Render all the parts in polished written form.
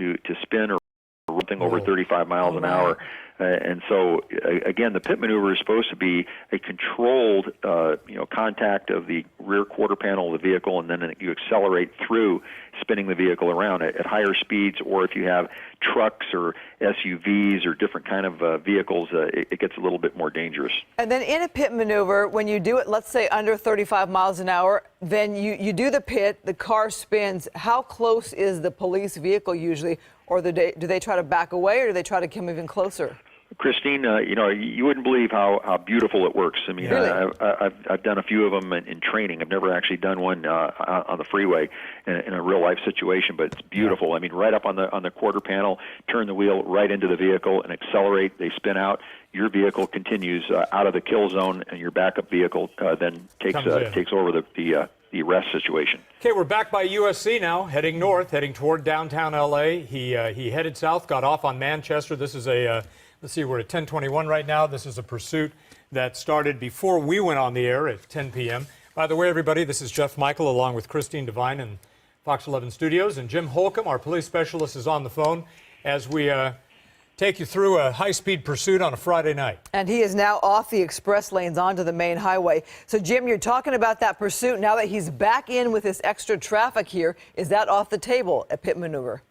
to spin or something over 35 miles an hour. And so, again, the pit maneuver is supposed to be a controlled, contact of the rear quarter panel of the vehicle, and then you accelerate through, spinning the vehicle around at higher speeds. Or if you have trucks or SUVs or different kind of vehicles, it gets a little bit more dangerous. And then in a pit maneuver, when you do it, let's say under 35 miles an hour, then you do the pit, the car spins. How close is the police vehicle usually? Or do they try to back away, or do they try to come even closer? Christine, you wouldn't believe how beautiful it works. I mean, really? I've done a few of them in training. I've never actually done one on the freeway in a real life situation, but it's beautiful. I mean, right up on the quarter panel, turn the wheel right into the vehicle and accelerate. They spin out. Your vehicle continues out of the kill zone, and your backup vehicle then takes over the arrest situation. Okay, we're back by USC now, heading north, heading toward downtown LA. He headed south, got off on Manchester. This is a let's see, we're at 10:21 right now. This is a pursuit that started before we went on the air at 10 p.m. By the way, everybody, this is Jeff Michael along with Christine Devine in Fox 11 Studios, and Jim Holcomb, our police specialist, is on the phone as we take you through a high-speed pursuit on a Friday night. And he is now off the express lanes onto the main highway. So, Jim, you're talking about that pursuit. Now that he's back in with this extra traffic here, is that off the table, a pit maneuver?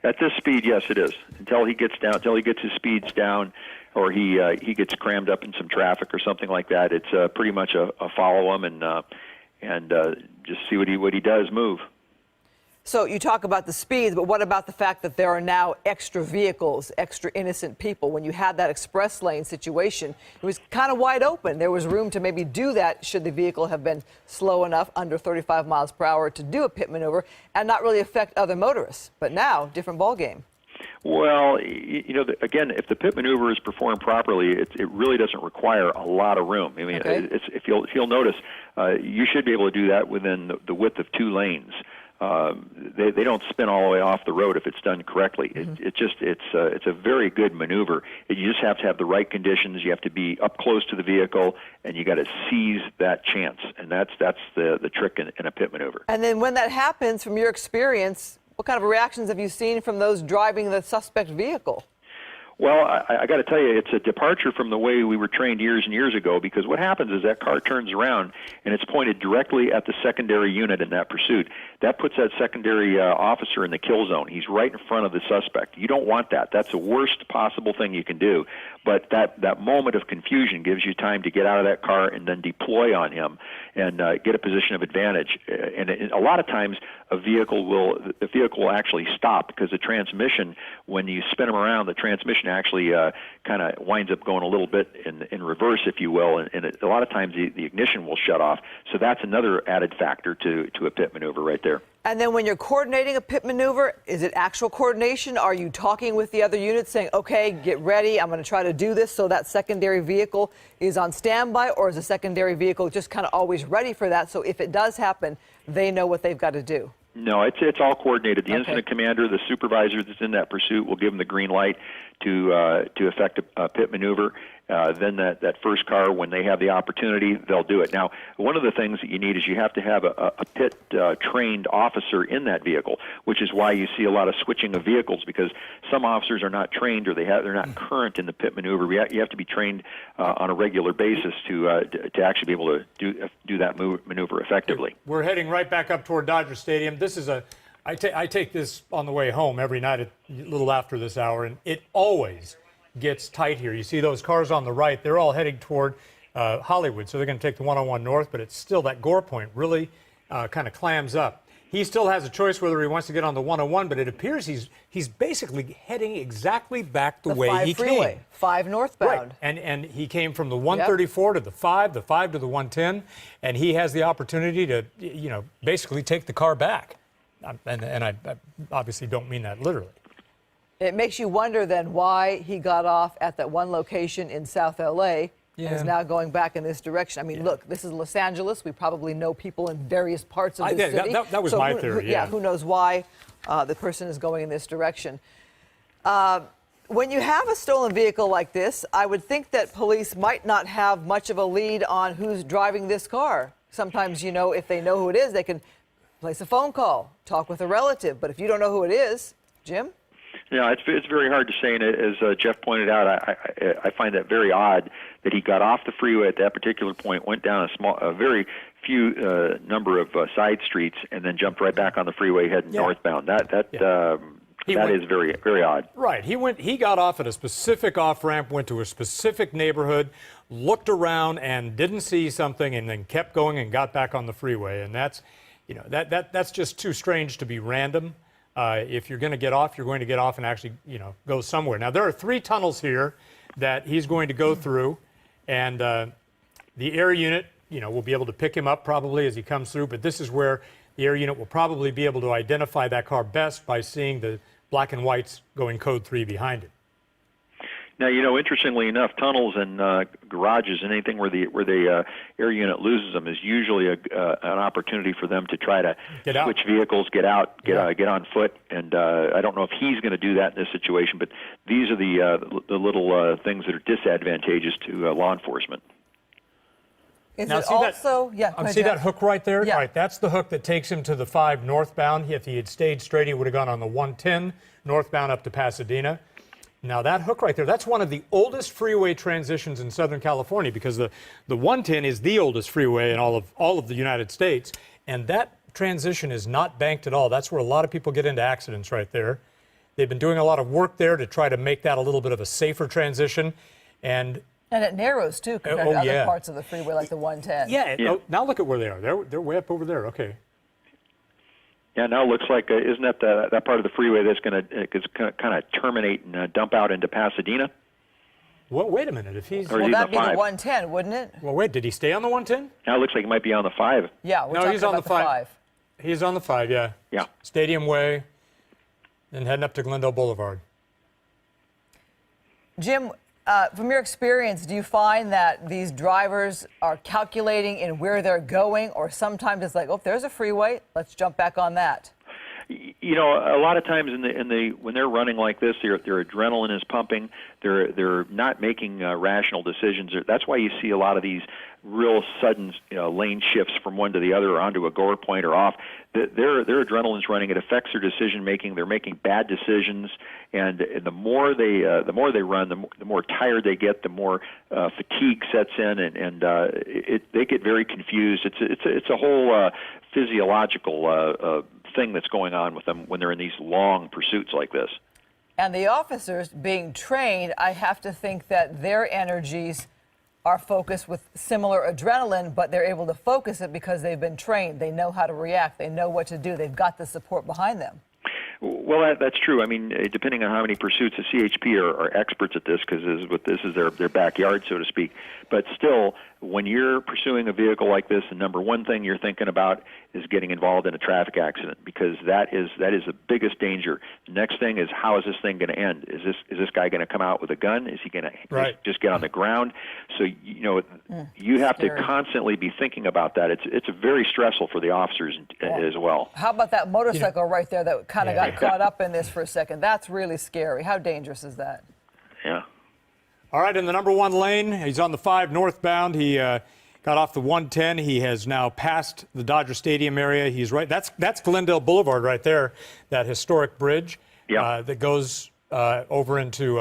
At this speed, yes, it is. Until he gets his speeds down, or he gets crammed up in some traffic or something like that, it's pretty much a follow him and just see what he does move. So you talk about the speeds, but what about the fact that there are now extra vehicles, extra innocent people? When you had that express lane situation, it was kind of wide open. There was room to maybe do that should the vehicle have been slow enough, under 35 miles per hour, to do a pit maneuver and not really affect other motorists. But now, different ballgame. Well, again, if the pit maneuver is performed properly, it really doesn't require a lot of room. I mean, if you'll notice, you should be able to do that within the width of 2 lanes. They don't spin all the way off the road if it's done correctly. It's a very good maneuver. You just have to have the right conditions. You have to be up close to the vehicle, and you got to seize that chance. And that's the trick in a pit maneuver. And then when that happens, from your experience, what kind of reactions have you seen from those driving the suspect vehicle? Well, I got to tell you, it's a departure from the way we were trained years and years ago, because what happens is that car turns around and it's pointed directly at the secondary unit in that pursuit. That puts that secondary officer in the kill zone. He's right in front of the suspect. You don't want that. That's the worst possible thing you can do. But that moment of confusion gives you time to get out of that car and then deploy on him and get a position of advantage. And a lot of times the vehicle will actually stop, because the transmission, when you spin them around, the transmission actually kind of winds up going a little bit in reverse, if you will, and a lot of times the ignition will shut off. So that's another added factor to a pit maneuver right there. And then when you're coordinating a pit maneuver, is it actual coordination? Are you talking with the other units saying, okay, get ready, I'm going to try to do this, so that secondary vehicle is on standby? Or is the secondary vehicle just kind of always ready for that, so if it does happen, they know what they've got to do? No, it's all coordinated. The incident commander, the supervisor that's in that pursuit, will give them the green light to effect a pit maneuver. Then that first car, when they have the opportunity, they'll do it. Now, one of the things that you need is you have to have a pit trained officer in that vehicle, which is why you see a lot of switching of vehicles, because some officers are not trained, or they're not current in the pit maneuver. You have to be trained on a regular basis to actually be able to do that maneuver effectively. We're heading right back up toward Dodger Stadium. This is I take this on the way home every night a little after this hour, and it always gets tight here. You see those cars on the right, they're all heading toward Hollywood, so they're going to take the 101 north, but it's still, that Gore Point really kind of clams up. He still has a choice whether he wants to get on the 101, but it appears he's basically heading exactly back the way he came. 5 northbound. Right. And he came from the 134 to the 5 to the 110, and he has the opportunity to, basically take the car back. And I obviously don't mean that literally. It makes you wonder then why he got off at that one location in South LA and is now going back in this direction. I mean, look, this is Los Angeles. We probably know people in various parts of the city. That was my theory, who knows why the person is going in this direction. When you have a stolen vehicle like this, I would think that police might not have much of a lead on who's driving this car. Sometimes, if they know who it is, they can place a phone call, talk with a relative. But if you don't know who it is, Jim? Yeah, it's very hard to say, and as Jeff pointed out, I find that very odd that he got off the freeway at that particular point, went down a very few number of side streets, and then jumped right back on the freeway heading northbound. That is very, very odd. Right. He got off at a specific off ramp, went to a specific neighborhood, looked around and didn't see something, and then kept going and got back on the freeway. And that's just too strange to be random. If you're going to get off, you're going to get off and actually, go somewhere. Now, there are 3 tunnels here that he's going to go through, and the air unit, will be able to pick him up probably as he comes through, but this is where the air unit will probably be able to identify that car best by seeing the black and whites going code 3 behind it. Now, interestingly enough, tunnels and garages and anything where the air unit loses them is usually an opportunity for them to try to switch vehicles, get out, get on foot. And I don't know if he's going to do that in this situation, but these are the little things that are disadvantageous to law enforcement. Is now, it see also, see that hook right there? Yeah. All right, that's the hook that takes him to the 5 northbound. If he had stayed straight, he would have gone on the 110 northbound up to Pasadena. Now, that hook right there, that's one of the oldest freeway transitions in Southern California, because the 110 is the oldest freeway in all of the United States, and that transition is not banked at all. That's where a lot of people get into accidents right there. They've been doing a lot of work there to try to make that a little bit of a safer transition, and it narrows, too, compared to other parts of the freeway, like the 110. Yeah. Now look at where they are. They're way up over there. Okay. Yeah, now it looks like, isn't that that part of the freeway that's going to kind of terminate and dump out into Pasadena? Well, wait a minute. If he's Well, that'd be the 110, wouldn't it? Well, wait, did he stay on the 110? Now it looks like he might be on the 5. Yeah, we're talking he's on about the 5. He's on the 5, yeah. Yeah. Stadium Way, and heading up to Glendale Boulevard. Jim, from your experience, do you find that these drivers are calculating in where they're going, or sometimes it's like, oh, there's a freeway, let's jump back on that? A lot of times when they're running like this, their adrenaline is pumping. They're not making rational decisions. That's why you see a lot of these real sudden lane shifts from one to the other or onto a gore point or off. Their adrenaline's running. It affects their decision making. They're making bad decisions, and the more they run, the more tired they get, the more fatigue sets in, and they get very confused. It's a whole physiological thing that's going on with them when they're in these long pursuits like this. And the officers being trained, I have to think that their energies are focused with similar adrenaline, but they're able to focus it because they've been trained. They know how to react. They know what to do. They've got the support behind them. Well, that's true. I mean, depending on how many pursuits, the CHP are experts at this because this is their backyard, so to speak. But still, when you're pursuing a vehicle like this, the number one thing you're thinking about is getting involved in a traffic accident, because that is the biggest danger. The next thing is, how is this thing going to end? Is this guy going to come out with a gun? Is he going to just get on the ground? So you have to constantly be thinking about that. It's very stressful for the officers as well. How about that motorcycle right there that kind of got caught up in this for a second? That's really scary. How dangerous is that? Yeah. All right, in the number 1 lane, he's on the 5 northbound. He got off the 110. He has now passed the Dodger Stadium area. He's right. That's Glendale Boulevard right there, that historic bridge that goes over into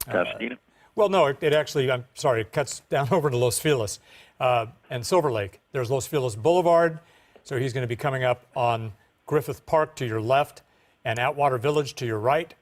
Pasadena. Well, no, it actually, I'm sorry, it cuts down over to Los Feliz and Silver Lake. There's Los Feliz Boulevard, so he's going to be coming up on Griffith Park to your left and Atwater Village to your right.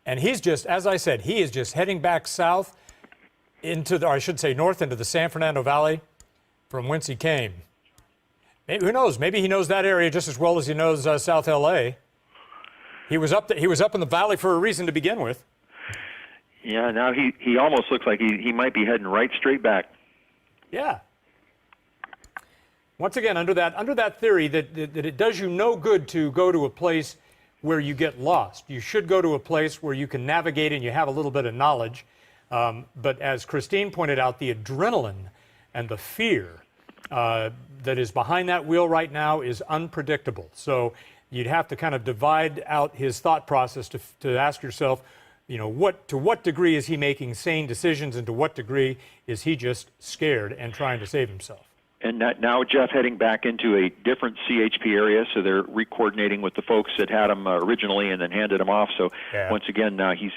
And he's just, as I said, he is just heading back south into or I should say north into the San Fernando Valley from whence he came. Maybe, who knows? Maybe he knows that area just as well as he knows South L.A. He was up in the valley for a reason to begin with. Yeah, now he almost looks like he might be heading right straight back. Yeah. Once again, under that theory that it does you no good to go to a place where you get lost. You should go to a place where you can navigate and you have a little bit of knowledge. But as Christine pointed out, the adrenaline and the fear that is behind that wheel right now is unpredictable. So you'd have to kind of divide out his thought process to ask yourself, to what degree is he making sane decisions, and to what degree is he just scared and trying to save himself? And now Jeff heading back into a different CHP area, so they're re-coordinating with the folks that had him originally and then handed him off. So once again, now he's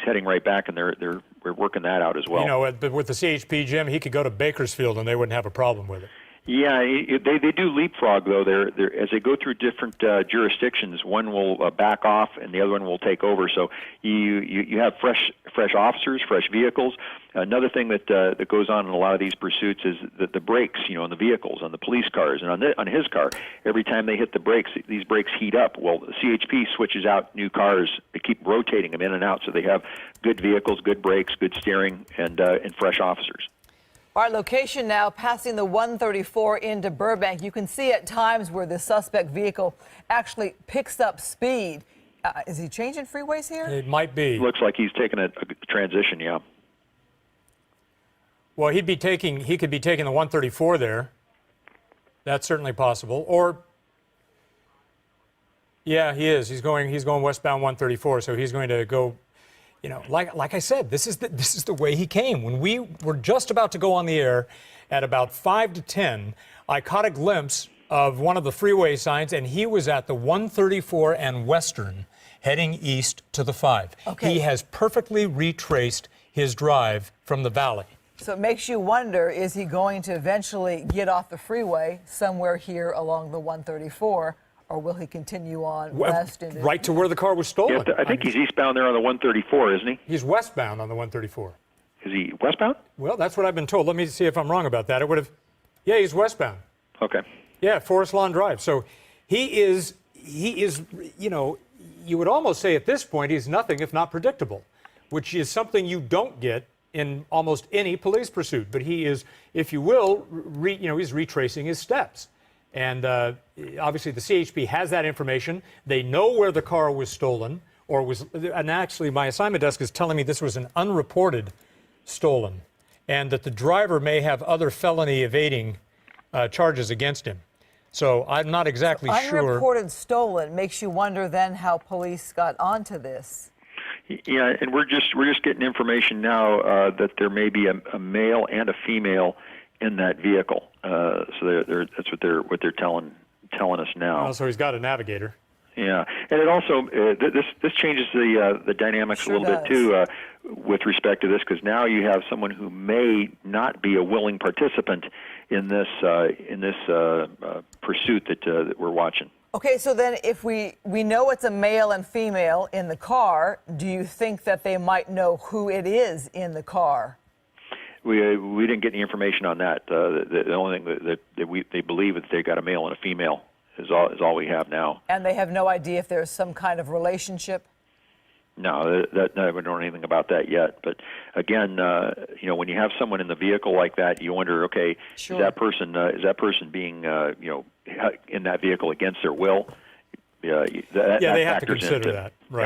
heading right back, and we're working that out as well. You know, with the CHP, Jim, he could go to Bakersfield and they wouldn't have a problem with it. Yeah, they do leapfrog though. They're as they go through different jurisdictions, one will back off and the other one will take over. So you have fresh officers, fresh vehicles. Another thing that goes on in a lot of these pursuits is that the brakes, on the vehicles, on the police cars, and on his car, every time they hit the brakes, these brakes heat up. Well, the CHP switches out new cars. They keep rotating them in and out, so they have good vehicles, good brakes, good steering, and fresh officers. Our location now, passing the 134 into Burbank. You can see at times where the suspect vehicle actually picks up speed. Is he changing freeways here? It might be. Looks like he's taking a transition, yeah. Well, he could be taking the 134 there. That's certainly possible. Or, yeah, he is. He's going westbound 134, so he's going to go. Like I said, this is the way he came. When we were just about to go on the air at about 5 to 10, I caught a glimpse of one of the freeway signs, and he was at the 134 and Western heading east to the 5. Okay. He has perfectly retraced his drive from the valley. So it makes you wonder, is he going to eventually get off the freeway somewhere here along the 134? Or will he continue on west? Right to where the car was stolen. I think he's eastbound there on the 134, isn't he? He's westbound on the 134. Is he westbound? Well, that's what I've been told. Let me see if I'm wrong about that. It would have. Yeah, he's westbound. Okay. Yeah, Forest Lawn Drive. So he is. You would almost say at this point he's nothing if not predictable, which is something you don't get in almost any police pursuit. But he is, if you will, he's retracing his steps. And obviously the CHP has that information. They know where the car was stolen and actually my assignment desk is telling me this was an unreported stolen and that the driver may have other felony evading charges against him. So I'm not exactly sure. Unreported stolen makes you wonder then how police got onto this. Yeah, and we're just getting information now that there may be a male and a female in that vehicle. So that's what they're telling us now. Oh, so he's got a navigator. Yeah, and it also this changes the dynamics a little bit too with respect to this, because now you have someone who may not be a willing participant in this pursuit that we're watching. Okay, so then if we know it's a male and female in the car, do you think that they might know who it is in the car? We didn't get any information on that. The only thing that they believe is they got a male and a female is all we have now. And they have no idea if there's some kind of relationship? No, we don't know anything about that yet. But again, when you have someone in the vehicle like that, you wonder, okay, sure. is that person being in that vehicle against their will? They have to consider that, right?